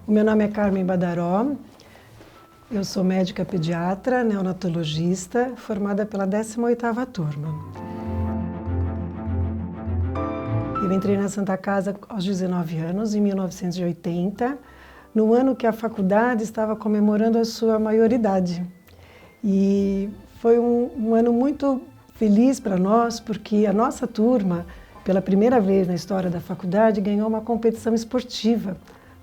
O meu nome é Carmen Badaró, eu sou médica pediatra, neonatologista, formada pela 18ª turma. Eu entrei na Santa Casa aos 19 anos, em 1980, no ano que a faculdade estava comemorando a sua maioridade. E foi um ano muito feliz para nós, porque a nossa turma, pela primeira vez na história da faculdade, ganhou uma competição esportiva,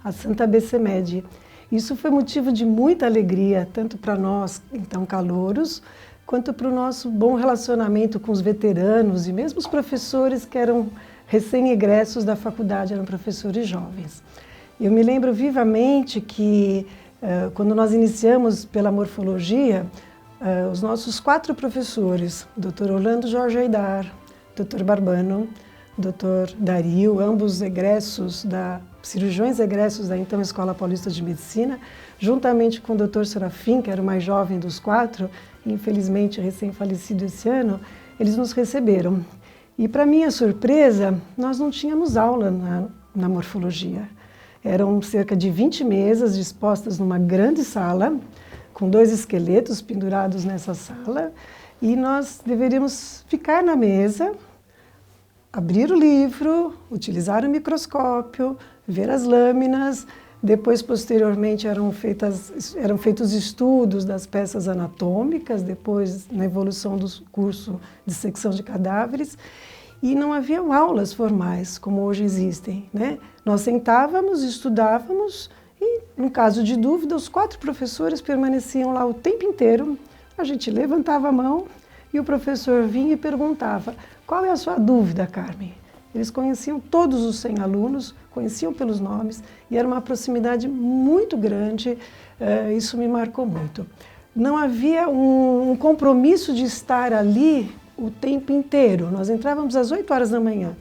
a Santa BCMed. Isso foi motivo de muita alegria, tanto para nós, então calouros, quanto para o nosso bom relacionamento com os veteranos e mesmo os professores que eram recém-egressos da faculdade, eram professores jovens. Eu me lembro vivamente que, quando nós iniciamos pela morfologia, os nossos 4 professores, Dr. Orlando Jorge Aidar, Dr. Barbano, Dr. Dario, ambos cirurgiões egressos da então Escola Paulista de Medicina, juntamente com o Dr. Serafim, que era o mais jovem dos 4, infelizmente recém-falecido esse ano, eles nos receberam. E, para minha surpresa, nós não tínhamos aula na morfologia. Eram cerca de 20 mesas dispostas numa grande sala, com 2 esqueletos pendurados nessa sala, e nós deveríamos ficar na mesa, abrir o livro, utilizar o microscópio, ver as lâminas. Depois, posteriormente, eram feitos estudos das peças anatômicas, depois na evolução do curso de secção de cadáveres, e não haviam aulas formais, como hoje existem, né? Nós sentávamos, estudávamos, e, no caso de dúvida, os 4 professores permaneciam lá o tempo inteiro. A gente levantava a mão e o professor vinha e perguntava: qual é a sua dúvida, Carmen? Eles conheciam todos os 100 alunos, conheciam pelos nomes, e era uma proximidade muito grande, isso me marcou muito. Não havia um compromisso de estar ali o tempo inteiro. Nós entrávamos às 8 horas da manhã.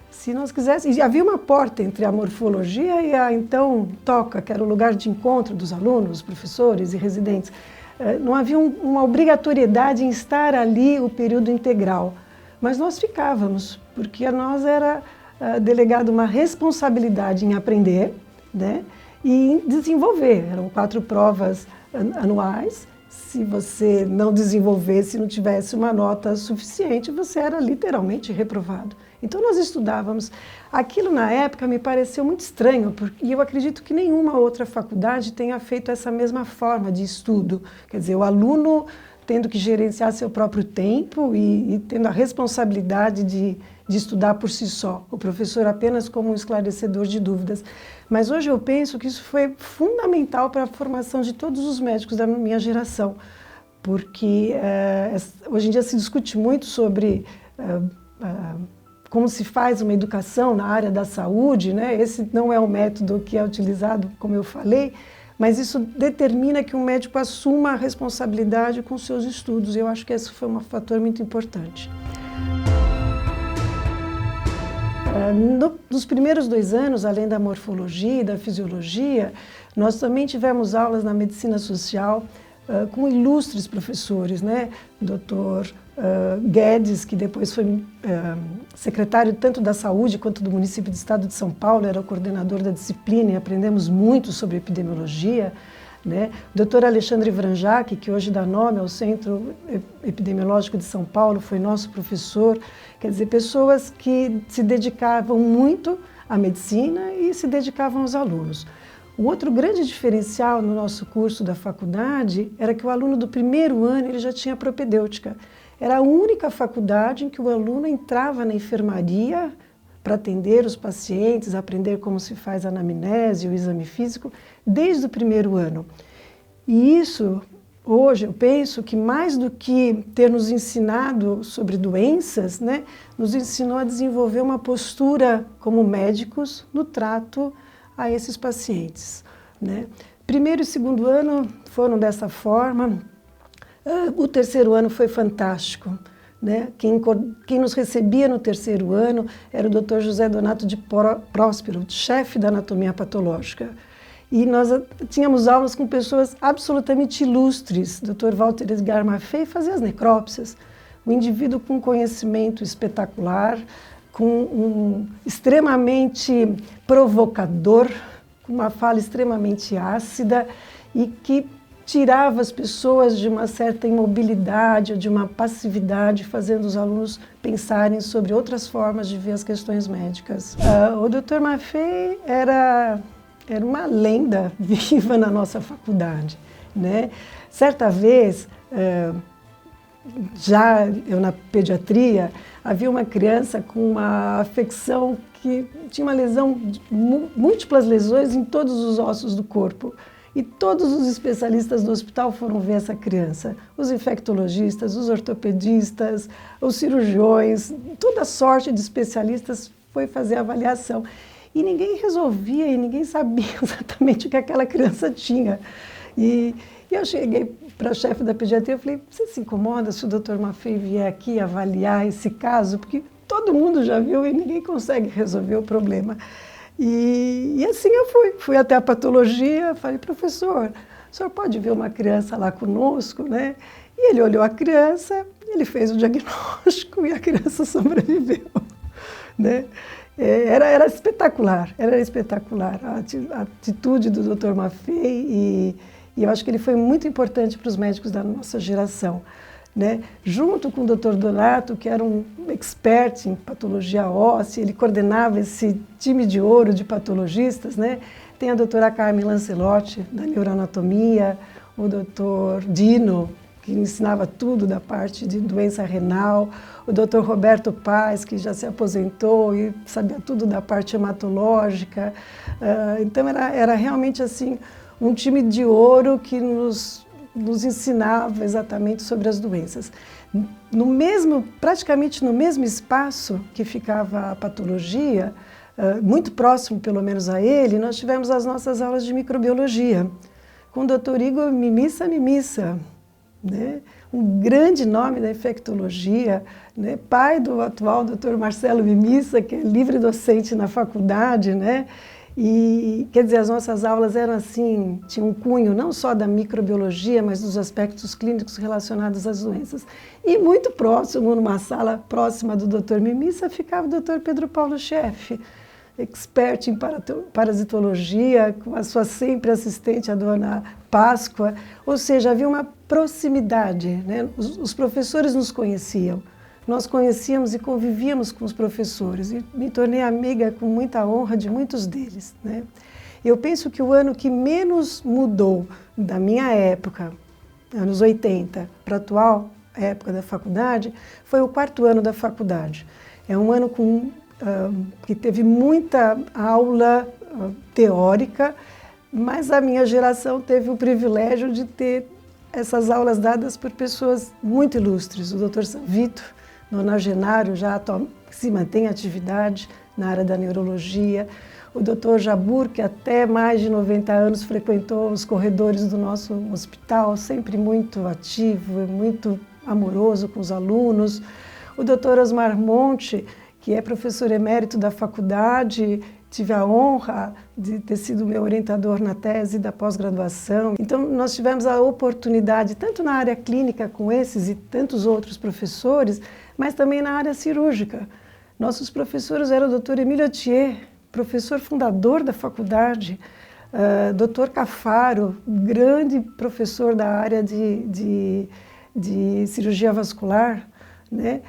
Se nós quiséssemos, e havia uma porta entre a morfologia e a então toca, que era o lugar de encontro dos alunos, professores e residentes. Não havia uma obrigatoriedade em estar ali o período integral, mas nós ficávamos, porque a nós era delegado uma responsabilidade em aprender, né, e em desenvolver. Eram 4 provas anuais. Se você não desenvolvesse, não tivesse uma nota suficiente, você era literalmente reprovado. Então nós estudávamos. Aquilo na época me pareceu muito estranho, e eu acredito que nenhuma outra faculdade tenha feito essa mesma forma de estudo. Quer dizer, o aluno tendo que gerenciar seu próprio tempo e tendo a responsabilidade de estudar por si só, o professor apenas como um esclarecedor de dúvidas. Mas hoje eu penso que isso foi fundamental para a formação de todos os médicos da minha geração, porque hoje em dia se discute muito sobre como se faz uma educação na área da saúde, né? Esse não é o método que é utilizado, como eu falei, mas isso determina que um médico assuma a responsabilidade com seus estudos. Eu acho que esse foi um fator muito importante. Nos primeiros 2 anos, além da morfologia e da fisiologia, nós também tivemos aulas na medicina social com ilustres professores, né? Dr. Guedes, que depois foi secretário tanto da Saúde quanto do município do Estado de São Paulo, era o coordenador da disciplina e aprendemos muito sobre epidemiologia, né? Dr. Alexandre Vranjac, que hoje dá nome ao Centro Epidemiológico de São Paulo, foi nosso professor. Quer dizer, pessoas que se dedicavam muito à medicina e se dedicavam aos alunos. O outro grande diferencial no nosso curso da faculdade era que o aluno do primeiro ano ele já tinha propedêutica. Era a única faculdade em que o aluno entrava na enfermaria para atender os pacientes, aprender como se faz a anamnese, o exame físico, desde o primeiro ano. E isso, hoje, eu penso que mais do que ter nos ensinado sobre doenças, né, nos ensinou a desenvolver uma postura como médicos no trato a esses pacientes, né? Primeiro e segundo ano foram dessa forma. O terceiro ano foi fantástico, né? Quem nos recebia no terceiro ano era o Dr. José Donato de Próspero, chefe da anatomia patológica. E nós tínhamos aulas com pessoas absolutamente ilustres. Dr. Walter Edgar Maffei fazia as necrópsias. Um indivíduo com conhecimento espetacular, extremamente provocador, uma fala extremamente ácida e que tirava as pessoas de uma certa imobilidade ou de uma passividade, fazendo os alunos pensarem sobre outras formas de ver as questões médicas. O Dr. Maffei era uma lenda viva na nossa faculdade, né? Certa vez, já eu na pediatria, havia uma criança com uma afecção que tinha uma lesão, múltiplas lesões em todos os ossos do corpo. E todos os especialistas do hospital foram ver essa criança. Os infectologistas, os ortopedistas, os cirurgiões, toda sorte de especialistas foi fazer a avaliação. E ninguém resolvia e ninguém sabia exatamente o que aquela criança tinha. E eu cheguei para a chefe da pediatria e falei, você se incomoda se o Dr. Maffei vier aqui avaliar esse caso? Porque todo mundo já viu e ninguém consegue resolver o problema. E assim eu fui até a patologia, falei, professor, o senhor pode ver uma criança lá conosco, né? E ele olhou a criança, ele fez o diagnóstico e a criança sobreviveu, né? Era espetacular a atitude do Dr. Maffei e eu acho que ele foi muito importante para os médicos da nossa geração, né? Junto com o Dr. Donato, que era um expert em patologia óssea, ele coordenava esse time de ouro de patologistas, né? Tem a doutora Carmen Lancelotti, da neuroanatomia, o Dr. Dino, que ensinava tudo da parte de doença renal, o Dr. Roberto Paz, que já se aposentou e sabia tudo da parte hematológica. Então era realmente assim um time de ouro que nos ensinava exatamente sobre as doenças. Praticamente no mesmo espaço que ficava a patologia, muito próximo pelo menos a ele, nós tivemos as nossas aulas de microbiologia, com o Dr. Igor Mimissa, né? Um grande nome da infectologia, né? Pai do atual Dr. Marcelo Mimissa, que é livre docente na faculdade, né? E, quer dizer, as nossas aulas eram assim, tinham um cunho não só da microbiologia, mas dos aspectos clínicos relacionados às doenças. E muito próximo, numa sala próxima do Dr. Mimissa, ficava o Dr. Pedro Paulo Chefe, expert em parasitologia, com a sua sempre assistente, a dona Páscoa. Ou seja, havia uma proximidade, né? Os professores nos conheciam. Nós conhecíamos e convivíamos com os professores e me tornei amiga com muita honra de muitos deles, né? Eu penso que o ano que menos mudou da minha época, anos 80, para a atual época da faculdade, foi o 4º ano da faculdade. É um ano que teve muita aula teórica, mas a minha geração teve o privilégio de ter essas aulas dadas por pessoas muito ilustres. O Dr. Sanvito, nonagenário, já se mantém em atividade na área da neurologia. O Dr. Jabur, que até mais de 90 anos frequentou os corredores do nosso hospital, sempre muito ativo, muito amoroso com os alunos. O Dr. Osmar Monte, que é professor emérito da faculdade, tive a honra de ter sido meu orientador na tese da pós-graduação. Então, nós tivemos a oportunidade, tanto na área clínica com esses e tantos outros professores, mas também na área cirúrgica. Nossos professores eram o Dr. Emílio Thier, professor fundador da faculdade, Dr. Cafaro, grande professor da área de cirurgia vascular, né?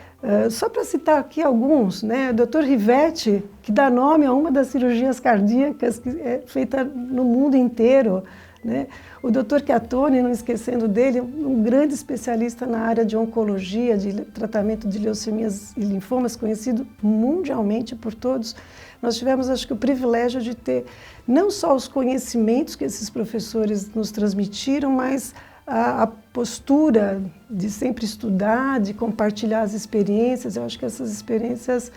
Só para citar aqui alguns, né? O Dr. Rivetti, que dá nome a uma das cirurgias cardíacas que é feita no mundo inteiro, né? O Dr. Chiattoni, não esquecendo dele, um grande especialista na área de oncologia, de tratamento de leucemias e linfomas, conhecido mundialmente por todos. Nós tivemos, acho que, o privilégio de ter não só os conhecimentos que esses professores nos transmitiram, mas a postura de sempre estudar, de compartilhar as experiências. Eu acho que essas experiências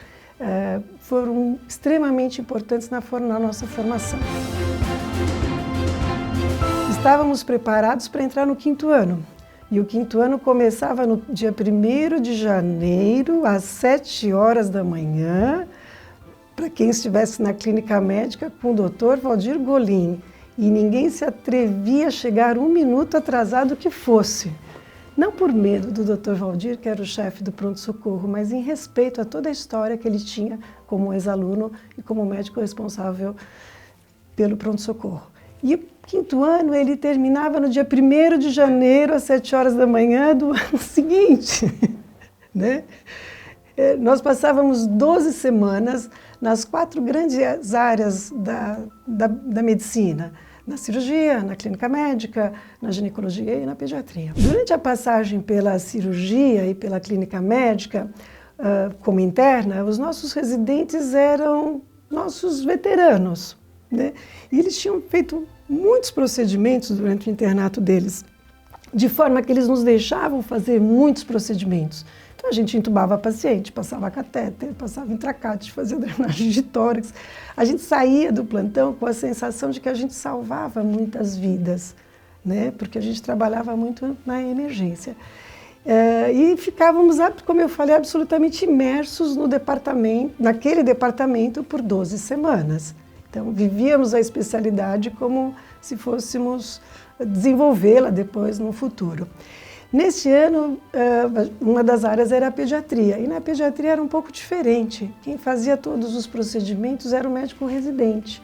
foram extremamente importantes na nossa formação. Estávamos preparados para entrar no 5º ano. E o 5º ano começava no dia 1º de janeiro, às 7 horas da manhã, para quem estivesse na clínica médica, com o Dr. Valdir Golin. E ninguém se atrevia a chegar 1 minuto atrasado que fosse. Não por medo do Dr. Valdir, que era o chefe do pronto-socorro, mas em respeito a toda a história que ele tinha como ex-aluno e como médico responsável pelo pronto-socorro. E o 5º ano ele terminava no dia 1º de janeiro, às 7 horas da manhã do ano seguinte. Né? Nós passávamos 12 semanas nas 4 grandes áreas da medicina, na cirurgia, na clínica médica, na ginecologia e na pediatria. Durante a passagem pela cirurgia e pela clínica médica, como interna, os nossos residentes eram nossos veteranos, né? E eles tinham feito muitos procedimentos durante o internato deles, de forma que eles nos deixavam fazer muitos procedimentos. Então a gente entubava paciente, passava catéter, passava intracate, fazia drenagem de tórax. A gente saía do plantão com a sensação de que a gente salvava muitas vidas, né? Porque a gente trabalhava muito na emergência. E ficávamos, como eu falei, absolutamente imersos no departamento, naquele departamento por 12 semanas. Então, vivíamos a especialidade como se fôssemos desenvolvê-la depois no futuro. Neste ano, uma das áreas era a pediatria, e na pediatria era um pouco diferente. Quem fazia todos os procedimentos era o médico residente.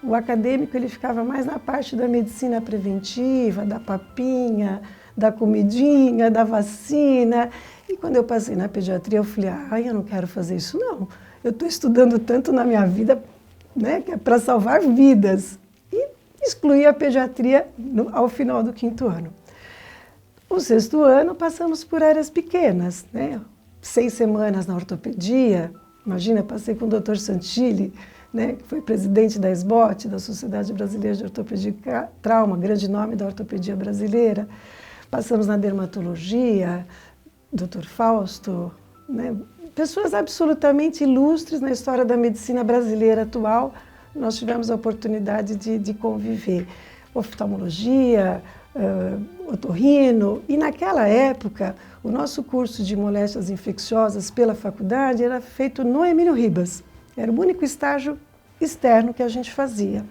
O acadêmico ele ficava mais na parte da medicina preventiva, da papinha, da comidinha, da vacina. E quando eu passei na pediatria, eu falei, eu não quero fazer isso não. Eu estou estudando tanto na minha vida, né, que é para salvar vidas. E excluí a pediatria ao final do 5º ano. O 6º ano passamos por áreas pequenas, né? 6 semanas na ortopedia. Imagina, passei com o Dr. Santilli, né, que foi presidente da SBOT, da Sociedade Brasileira de Ortopedia e Trauma, grande nome da ortopedia brasileira. Passamos na dermatologia, Dr. Fausto, né? Pessoas absolutamente ilustres na história da medicina brasileira atual. Nós tivemos a oportunidade de conviver. Oftalmologia, otorrino, e naquela época o nosso curso de moléstias infecciosas pela faculdade era feito no Emílio Ribas. Era o único estágio externo que a gente fazia.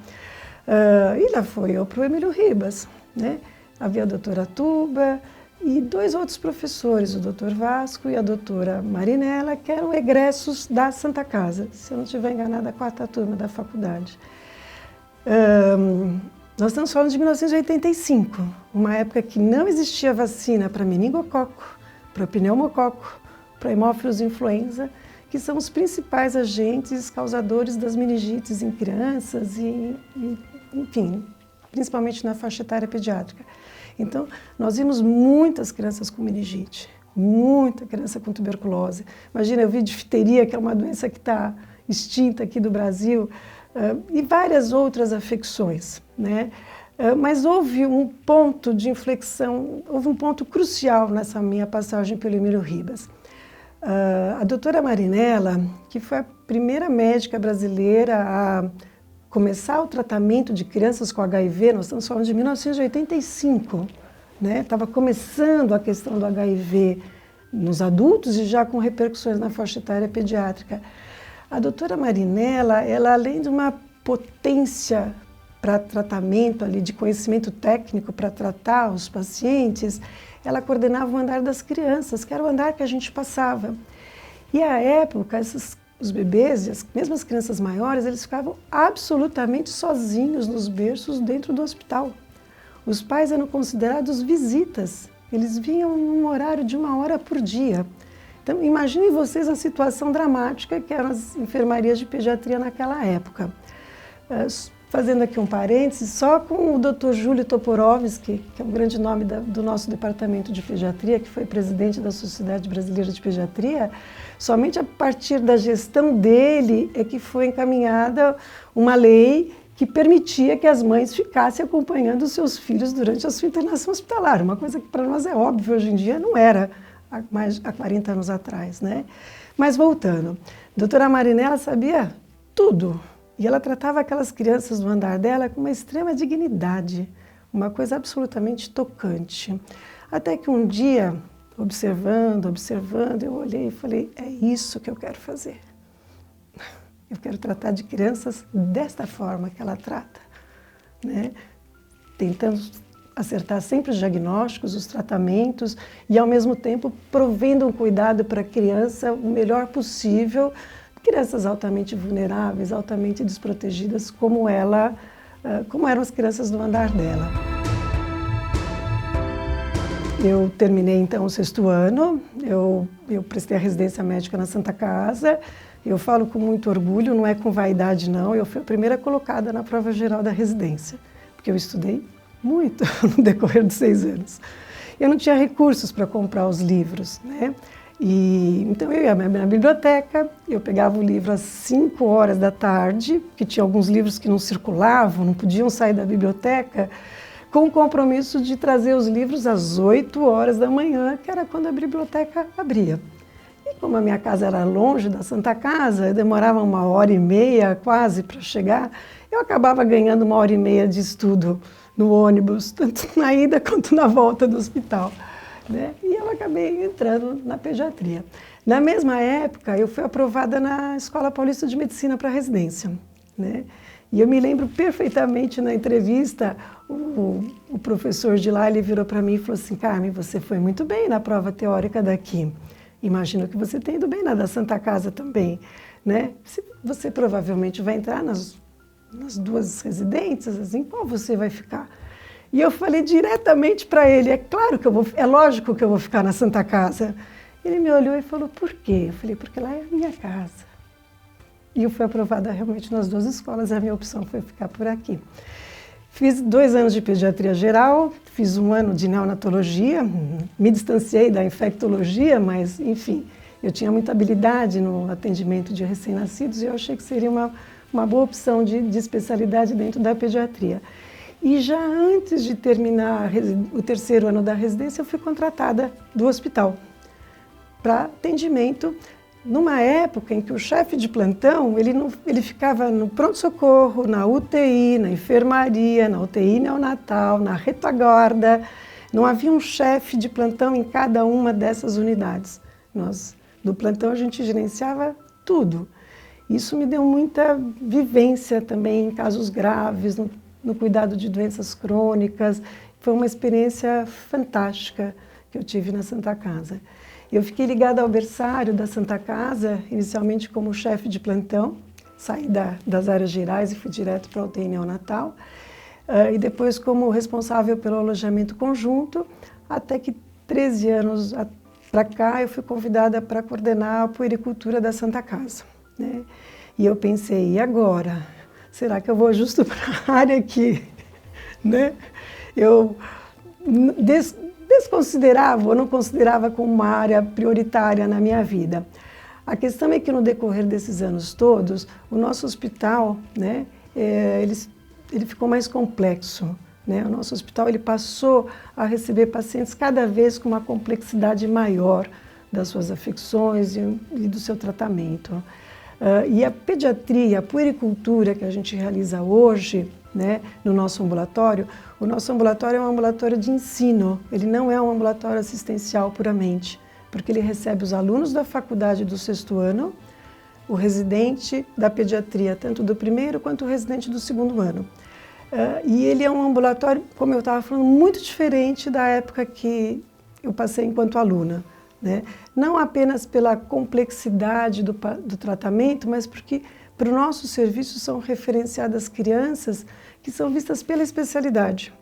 E lá foi eu para o Emílio Ribas, né? Havia a doutora Tuba e 2 outros professores, o doutor Vasco e a doutora Marinella, que eram egressos da Santa Casa, se eu não estiver enganada, a 4ª turma da faculdade. Nós estamos falando de 1985, uma época que não existia vacina para meningococo, para pneumococo, para hemófilos influenza, que são os principais agentes causadores das meningites em crianças e enfim, principalmente na faixa etária pediátrica. Então, nós vimos muitas crianças com meningite, muita criança com tuberculose. Imagina, eu vi difteria, que é uma doença que está extinta aqui do Brasil, e várias outras afecções, né? Mas houve um ponto de inflexão, houve um ponto crucial nessa minha passagem pelo Emílio Ribas. A doutora Marinella, que foi a primeira médica brasileira a começar o tratamento de crianças com HIV, nós estamos falando de 1985, né? Estava começando a questão do HIV nos adultos e já com repercussões na faixa etária pediátrica. A doutora Marinella, ela além de uma potência para tratamento ali, de conhecimento técnico para tratar os pacientes, ela coordenava o andar das crianças, que era o andar que a gente passava. E à época, os bebês, mesmo as crianças maiores, eles ficavam absolutamente sozinhos nos berços dentro do hospital. Os pais eram considerados visitas, eles vinham num horário de 1 hora por dia. Então, imaginem vocês a situação dramática que eram as enfermarias de pediatria naquela época. Fazendo aqui um parênteses, só com o Dr. Júlio Toporovski, que é um grande nome do nosso departamento de pediatria, que foi presidente da Sociedade Brasileira de Pediatria, somente a partir da gestão dele é que foi encaminhada uma lei que permitia que as mães ficassem acompanhando os seus filhos durante a sua internação hospitalar, uma coisa que para nós é óbvio hoje em dia, não era há 40 anos atrás, né? Mas voltando, a doutora Marinella sabia tudo. E ela tratava aquelas crianças do andar dela com uma extrema dignidade, uma coisa absolutamente tocante. Até que um dia, observando, eu olhei e falei, é isso que eu quero fazer. Eu quero tratar de crianças desta forma que ela trata, né? Tentando acertar sempre os diagnósticos, os tratamentos e, ao mesmo tempo, provendo um cuidado para a criança o melhor possível, crianças altamente vulneráveis, altamente desprotegidas, como eram as crianças do andar dela. Eu terminei então o 6º ano, eu prestei a residência médica na Santa Casa. Eu falo com muito orgulho, não é com vaidade não, eu fui a primeira colocada na prova geral da residência, porque eu estudei muito no decorrer dos 6 anos. Eu não tinha recursos para comprar os livros, né? Então eu ia na biblioteca, eu pegava o livro às 5 horas da tarde, porque tinha alguns livros que não circulavam, não podiam sair da biblioteca, com o compromisso de trazer os livros às 8 horas da manhã, que era quando a biblioteca abria. E como a minha casa era longe da Santa Casa, eu demorava 1h30 quase para chegar, eu acabava ganhando 1h30 de estudo no ônibus, tanto na ida quanto na volta do hospital, né? E eu acabei entrando na pediatria. Na mesma época, eu fui aprovada na Escola Paulista de Medicina para residência, né? E eu me lembro perfeitamente na entrevista, o professor de lá, ele virou para mim e falou assim: Carmen, você foi muito bem na prova teórica daqui. Imagino que você tenha ido bem na da Santa Casa também, né? Você provavelmente vai entrar nas 2 residências, assim, qual você vai ficar? E eu falei diretamente para ele: é lógico que eu vou ficar na Santa Casa. Ele me olhou e falou: por quê? Eu falei: porque lá é a minha casa. E eu fui aprovada realmente nas 2 escolas, a minha opção foi ficar por aqui. Fiz 2 anos de pediatria geral, fiz 1 ano de neonatologia, me distanciei da infectologia, mas, enfim, eu tinha muita habilidade no atendimento de recém-nascidos e eu achei que seria uma boa opção de especialidade dentro da pediatria. E já antes de terminar o 3º ano da residência, eu fui contratada do hospital para atendimento, numa época em que o chefe de plantão, ele ficava no pronto-socorro, na UTI, na enfermaria, na UTI neonatal, na retaguarda. Não havia um chefe de plantão em cada uma dessas unidades. Nós, do plantão, a gente gerenciava tudo. Isso me deu muita vivência também em casos graves, no cuidado de doenças crônicas. Foi uma experiência fantástica que eu tive na Santa Casa. Eu fiquei ligada ao berçário da Santa Casa, inicialmente como chefe de plantão, saí das áreas gerais e fui direto para a UTI neonatal, e depois como responsável pelo alojamento conjunto, até que 13 anos para cá eu fui convidada para coordenar a puericultura da Santa Casa, né? E eu pensei: e agora? Será que eu vou justo para a área aqui? Né? Eu desconsiderava ou não considerava como uma área prioritária na minha vida. A questão é que no decorrer desses anos todos, o nosso hospital, né, ele ficou mais complexo, né? O nosso hospital ele passou a receber pacientes cada vez com uma complexidade maior das suas afecções e do seu tratamento. E a pediatria, a puericultura que a gente realiza hoje, né, no nosso ambulatório, o nosso ambulatório é um ambulatório de ensino, ele não é um ambulatório assistencial puramente, porque ele recebe os alunos da faculdade do 6º ano, o residente da pediatria, tanto do 1º quanto o residente do 2º ano. E ele é um ambulatório, como eu estava falando, muito diferente da época que eu passei enquanto aluna, né? Não apenas pela complexidade do tratamento, mas porque para o nosso serviço são referenciadas crianças que são vistas pela especialidade.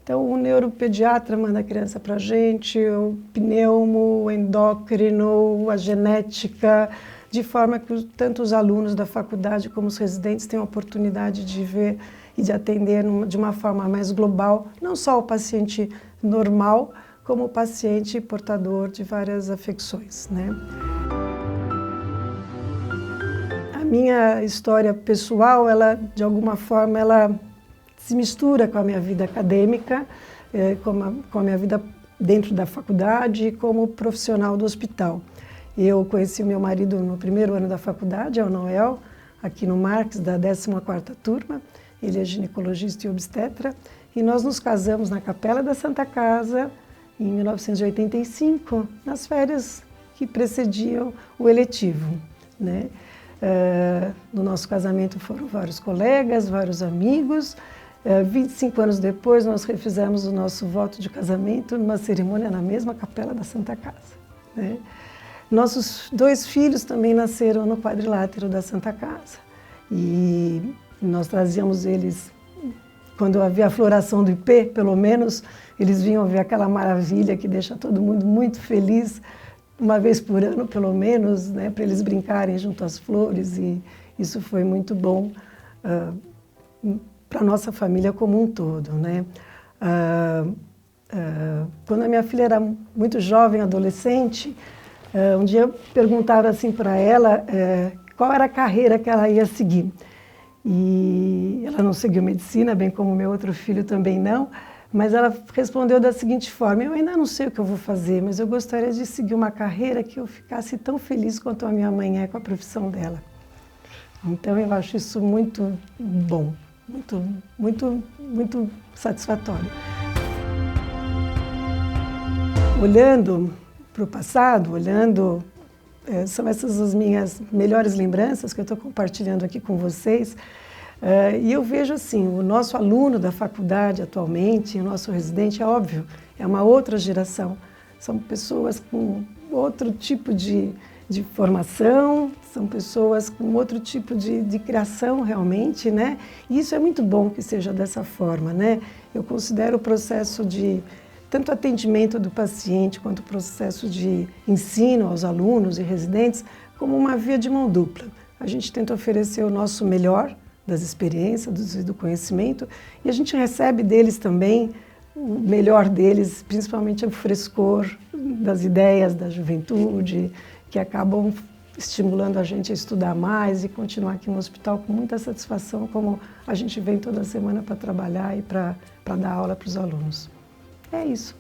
Então, o neuropediatra manda a criança para a gente, o pneumo, o endócrino, a genética, de forma que tanto os alunos da faculdade como os residentes têm a oportunidade de ver e de atender de uma forma mais global, não só o paciente normal, como o paciente portador de várias afecções, né? A minha história pessoal, ela, de alguma forma, ela se mistura com a minha vida acadêmica, com a minha vida dentro da faculdade e como profissional do hospital. Eu conheci o meu marido no 1º ano da faculdade, é o Noel, aqui no Marques, da 14ª turma. Ele é ginecologista e obstetra. E nós nos casamos na Capela da Santa Casa, em 1985, nas férias que precediam o eletivo, né? No nosso casamento foram vários colegas, vários amigos. 25 anos depois, nós refizemos o nosso voto de casamento numa cerimônia na mesma Capela da Santa Casa, né? Nossos 2 filhos também nasceram no quadrilátero da Santa Casa. E nós trazíamos eles, quando havia a floração do ipê, pelo menos, eles vinham ver aquela maravilha que deixa todo mundo muito feliz, uma vez por ano, pelo menos, né, para eles brincarem junto às flores, e isso foi muito bom para a nossa família como um todo, né? Quando a minha filha era muito jovem, adolescente, um dia perguntaram assim para ela qual era a carreira que ela ia seguir. E ela não seguiu medicina, bem como meu outro filho também não, mas ela respondeu da seguinte forma: eu ainda não sei o que eu vou fazer, mas eu gostaria de seguir uma carreira que eu ficasse tão feliz quanto a minha mãe é com a profissão dela. Então eu acho isso muito bom, muito satisfatório. Olhando para o passado, são essas as minhas melhores lembranças que eu estou compartilhando aqui com vocês. E eu vejo assim, o nosso aluno da faculdade atualmente, o nosso residente, é óbvio, é uma outra geração. São pessoas com outro tipo de formação, são pessoas com outro tipo de criação realmente, né? E isso é muito bom que seja dessa forma, né? Eu considero o processo de tanto atendimento do paciente quanto o processo de ensino aos alunos e residentes como uma via de mão dupla. A gente tenta oferecer o nosso melhor das experiências, do conhecimento, e a gente recebe deles também o melhor deles, principalmente o frescor das ideias da juventude, que acabam estimulando a gente a estudar mais e continuar aqui no hospital com muita satisfação, como a gente vem toda semana para trabalhar e para dar aula para os alunos. É isso.